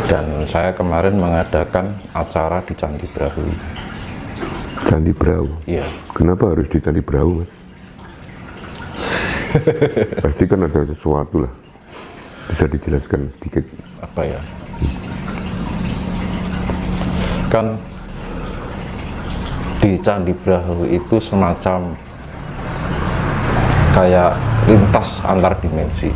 Dan saya kemarin mengadakan acara di Candi Brahu. Candi Brahu? Iya. Kenapa harus di Candi Brahu, Mas? Pasti kan ada sesuatu lah. Bisa dijelaskan sedikit? Apa ya? Kan di Candi Brahu itu semacam kayak lintas antar dimensi.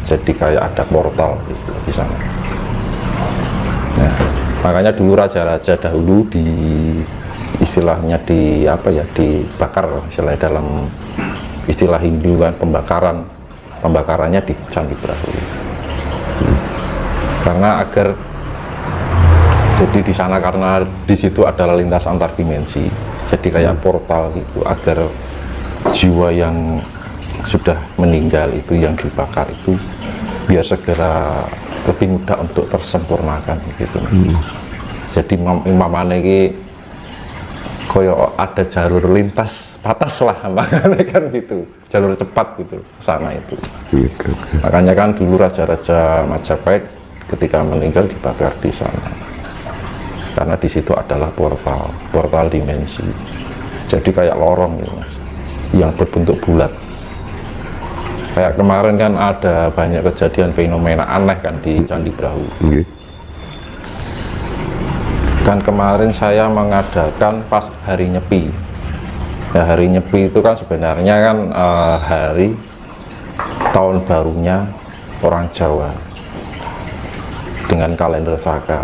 Jadi kayak ada portal gitu di sana. Nah, makanya dulu raja-raja dahulu istilahnya dibakar, istilahnya dalam istilah Hindu kan, pembakarannya di Candi Brahu. Karena agar jadi di sana, karena di situ adalah lintas antar dimensi, jadi kayak portal gitu, agar jiwa yang sudah meninggal itu, yang dibakar itu, biar segera lebih mudah untuk tersempurnakan gitu. Jadi imamane iki koyo ada jalur lintas batas lah, makanya kan gitu, jalur cepat gitu ke sana itu. Makanya kan dulu raja-raja Majapahit ketika meninggal dibakar di sana, karena di situ adalah portal dimensi. Jadi kayak lorong gitu, Mas, yang berbentuk bulat. Kayak kemarin kan ada banyak kejadian fenomena aneh kan di Candi Brahu. Kan kemarin saya mengadakan pas hari Nyepi. Ya, hari Nyepi itu kan sebenarnya kan hari tahun barunya orang Jawa dengan kalender Saka.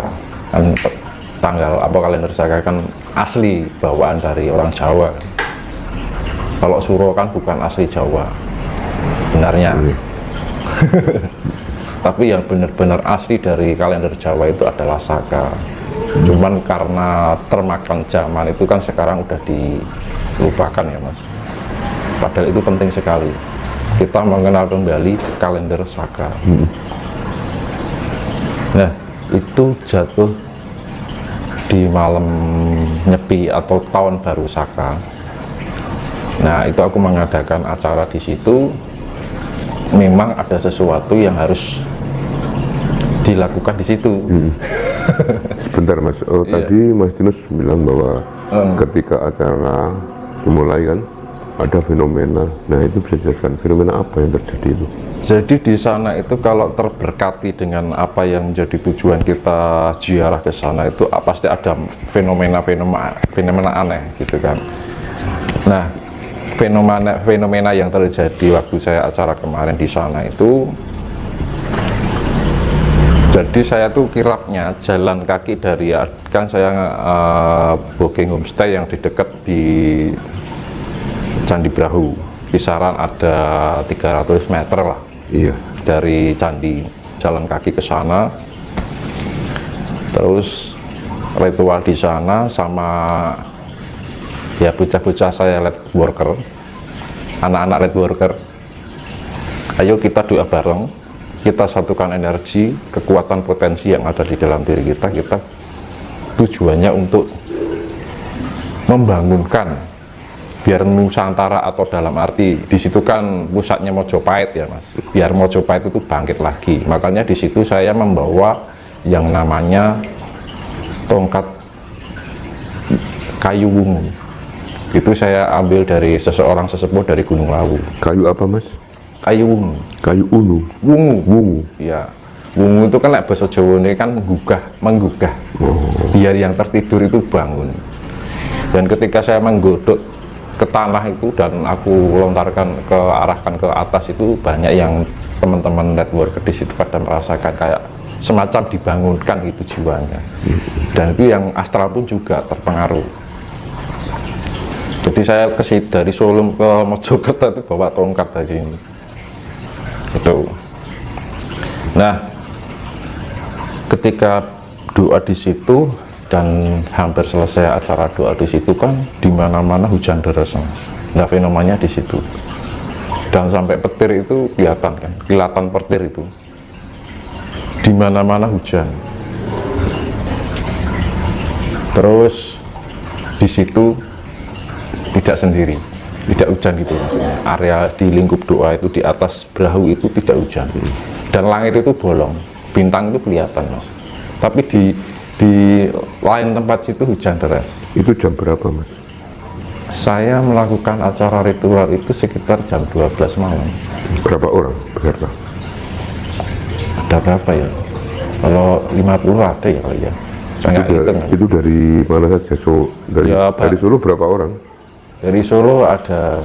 Kan kalender Saka kan asli bawaan dari orang Jawa. Kalau Suro kan bukan asli Jawa sebenarnya. Tapi yang benar-benar asli dari kalender Jawa itu adalah Saka. Cuman karena termakan zaman itu kan sekarang udah dilupakan ya, Mas. Padahal itu penting sekali kita mengenal kembali kalender Saka. Nah, itu jatuh di malam Nyepi atau tahun baru Saka. Nah, itu aku mengadakan acara di situ. Memang ada sesuatu yang harus dilakukan di situ. Sebentar, Mas. Tadi Mas Dinus bilang bahwa ketika acara dimulai kan ada fenomena. Nah, itu bisa dijelaskan fenomena apa yang terjadi itu? Jadi di sana itu kalau terberkati dengan apa yang menjadi tujuan kita ziarah ke sana itu pasti ada fenomena aneh gitu kan. Nah, fenomena yang terjadi waktu saya acara kemarin di sana itu, jadi saya tuh kirapnya jalan kaki dari, kan saya booking homestay yang di dekat di Candi Brahu, kisaran ada 300 meter lah. Iya. Dari candi, jalan kaki ke sana, terus ritual di sana sama ya bocah-bocah saya lead worker, anak-anak lead worker. Ayo kita doa bareng, kita satukan energi, kekuatan potensi yang ada di dalam diri kita. Tujuannya untuk membangunkan biar Nusantara, atau dalam arti di situ kan pusatnya Mojopahit ya, Mas. Biar Mojopahit itu bangkit lagi. Makanya di situ saya membawa yang namanya tongkat kayu wungu. Itu saya ambil dari seseorang sesepuh dari Gunung Lawu. Kayu apa, Mas? Kayu wungu. Kayu unu. Wungu. Ya. Wungu itu kan bahasa Jawa ini kan menggugah. Biar yang tertidur itu bangun. Dan ketika saya menggodok ke tanah itu dan aku arahkan ke atas, itu banyak yang teman-teman network di situ pada merasakan kayak semacam dibangunkan itu jiwanya. Dan itu yang astral pun juga terpengaruh. Jadi saya dari Solo ke Mojokerto itu bawa tongkat tadi ini. Itu. Nah, ketika doa di situ dan hampir selesai acara doa di situ kan di mana-mana hujan deras, Mas. Nah, fenomenanya di situ. Dan sampai petir itu kelihatan kan, kilatan petir itu. Di mana-mana hujan. Terus di situ tidak sendiri, tidak hujan gitu maksudnya. Area di lingkup doa itu di atas Brahu itu tidak hujan. Dan langit itu bolong, bintang itu kelihatan, Mas. Tapi di lain tempat situ hujan deras. Itu jam berapa, Mas? Saya melakukan acara ritual itu sekitar jam 12 malam. Berapa orang peserta? Ada berapa ya? Kalau 50 ada ya kali ya. Saya nggak hitung. Itu dari mana saja? Dari Solo berapa orang? Dari Solo ada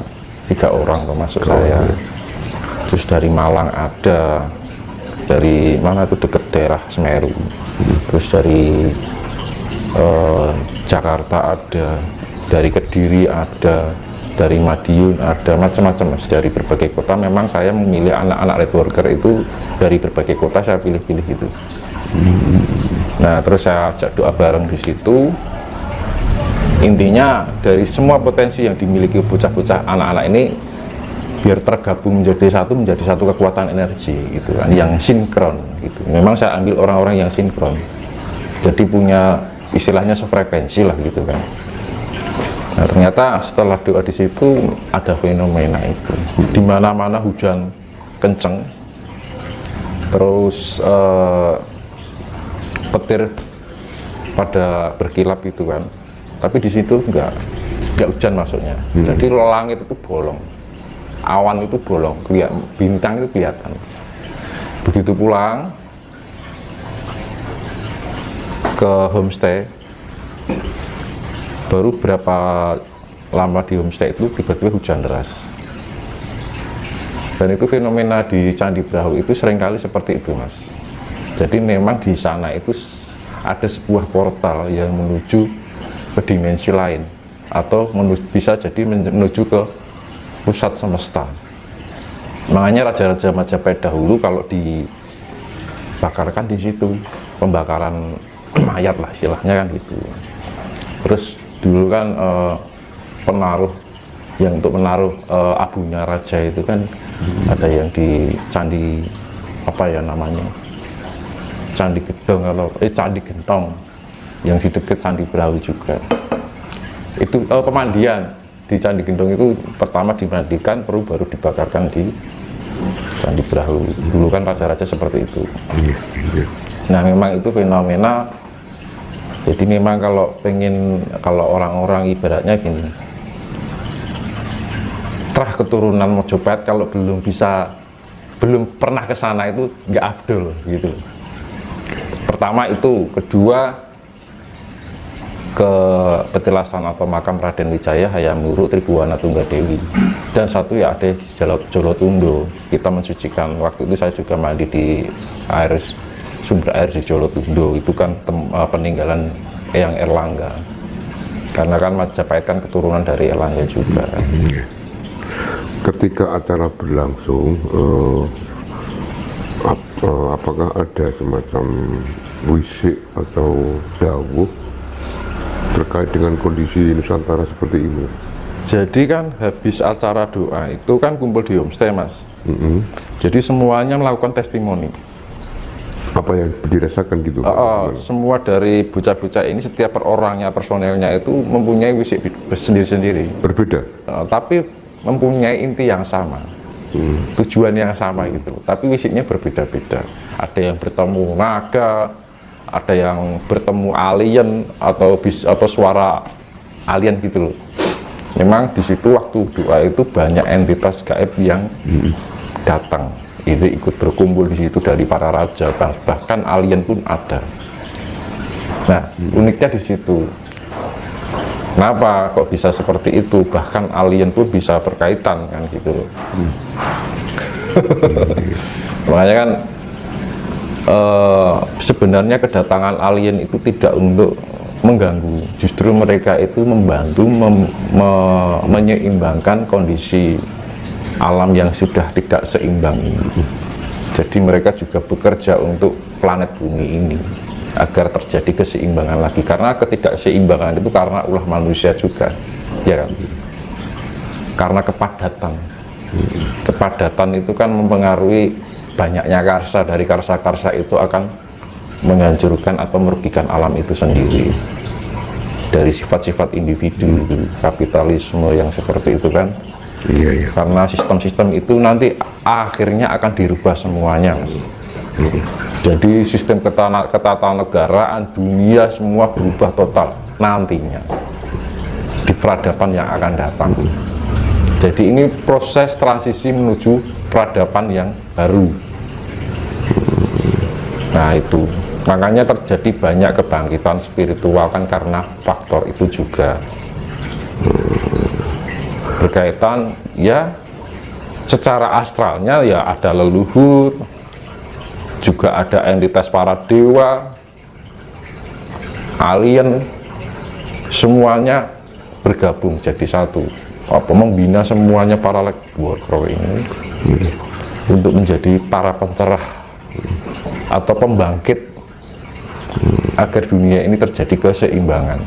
3 orang termasuk saya. Terus dari Malang ada, dari mana itu deket daerah Semeru. Terus dari Jakarta ada, dari Kediri ada, dari Madiun ada, macam-macam Mas. Dari berbagai kota. Memang saya memilih anak-anak light worker itu dari berbagai kota, saya pilih-pilih gitu. Nah, terus saya ajak doa bareng di situ. Intinya dari semua potensi yang dimiliki bocah-bocah anak-anak ini biar tergabung menjadi satu kekuatan energi gitu kan, yang sinkron gitu. Memang saya ambil orang-orang yang sinkron. Jadi punya istilahnya sefrekuensi lah gitu kan. Nah, ternyata setelah doa di situ ada fenomena itu. Di mana-mana hujan kenceng. Terus petir pada berkilap itu kan. Tapi di situ enggak hujan masuknya. Jadi langit itu bolong, awan itu bolong, bintang itu kelihatan. Begitu pulang ke homestay, baru berapa lama di homestay itu tiba-tiba hujan deras. Dan itu fenomena di Candi Brahu itu seringkali seperti itu, Mas. Jadi memang di sana itu ada sebuah portal yang menuju ke dimensi lain, atau bisa jadi menuju ke pusat semesta. Makanya raja-raja Majapahit dahulu kalau dibakarkan di situ, pembakaran mayat lah istilahnya kan gitu. Terus dulu kan penaruh yang untuk menaruh abunya raja itu kan ada yang di candi apa ya namanya, Candi Gedong atau Candi Gentong yang di dekat Candi Brahu juga. Itu pemandian di Candi Gendong itu pertama dimandikan, baru dibakarkan di Candi Brahu. Dulu kan raja-raja seperti itu. Nah, memang itu fenomena. Jadi memang kalau orang-orang ibaratnya gini, terah keturunan Mojopahit kalau belum pernah ke sana itu nggak afdol gitu. Pertama itu, kedua ke petilasan atau makam Raden Wijaya Hayam Wuruk Tribuwana Tunggadewi, dan satu ya ada di Jolotundo. Kita mensucikan, waktu itu saya juga mandi di sumber air di Jolotundo. Itu kan peninggalan Eyang Erlangga, karena kan Majapahit kan keturunan dari Erlangga juga. Ketika acara berlangsung, apakah ada semacam wisik atau dawuh terkait dengan kondisi Nusantara seperti ini? Jadi kan habis acara doa itu kan kumpul di homestay, Mas. Jadi semuanya melakukan testimoni. Apa yang dirasakan gitu? Semua dari bocah-bocah ini, setiap per orangnya, personelnya itu mempunyai wisik sendiri-sendiri. Berbeda? Tapi mempunyai inti yang sama, tujuan yang sama gitu. Tapi wisiknya berbeda-beda. Ada yang bertemu naga, ada yang bertemu alien atau suara alien gitu loh. Memang di situ waktu doa itu banyak entitas gaib yang datang, itu ikut berkumpul di situ dari para raja, bahkan alien pun ada. Nah, uniknya di situ. Kenapa kok bisa seperti itu? Bahkan alien pun bisa berkaitan kan gitu loh. Makanya kan sebenarnya kedatangan alien itu tidak untuk mengganggu, justru mereka itu membantu menyeimbangkan kondisi alam yang sudah tidak seimbang ini. Jadi mereka juga bekerja untuk planet bumi ini agar terjadi keseimbangan lagi, karena ketidakseimbangan itu karena ulah manusia juga, ya kan? Karena kepadatan itu kan mempengaruhi banyaknya karsa, dari karsa-karsa itu akan menghancurkan atau merugikan alam itu sendiri. Dari sifat-sifat individu, kapitalisme yang seperti itu kan. Iya. Karena sistem-sistem itu nanti akhirnya akan dirubah semuanya, Mas. Jadi sistem ketatanegaraan dunia semua berubah total nantinya di peradaban yang akan datang. Jadi ini proses transisi menuju peradaban yang baru. Nah itu, makanya terjadi banyak kebangkitan spiritual kan karena faktor itu juga. Berkaitan ya secara astralnya ya ada leluhur, juga ada entitas para dewa, alien, semuanya bergabung jadi satu. Membina semuanya para Legworker ini untuk menjadi para pencerah atau pembangkit agar dunia ini terjadi keseimbangan.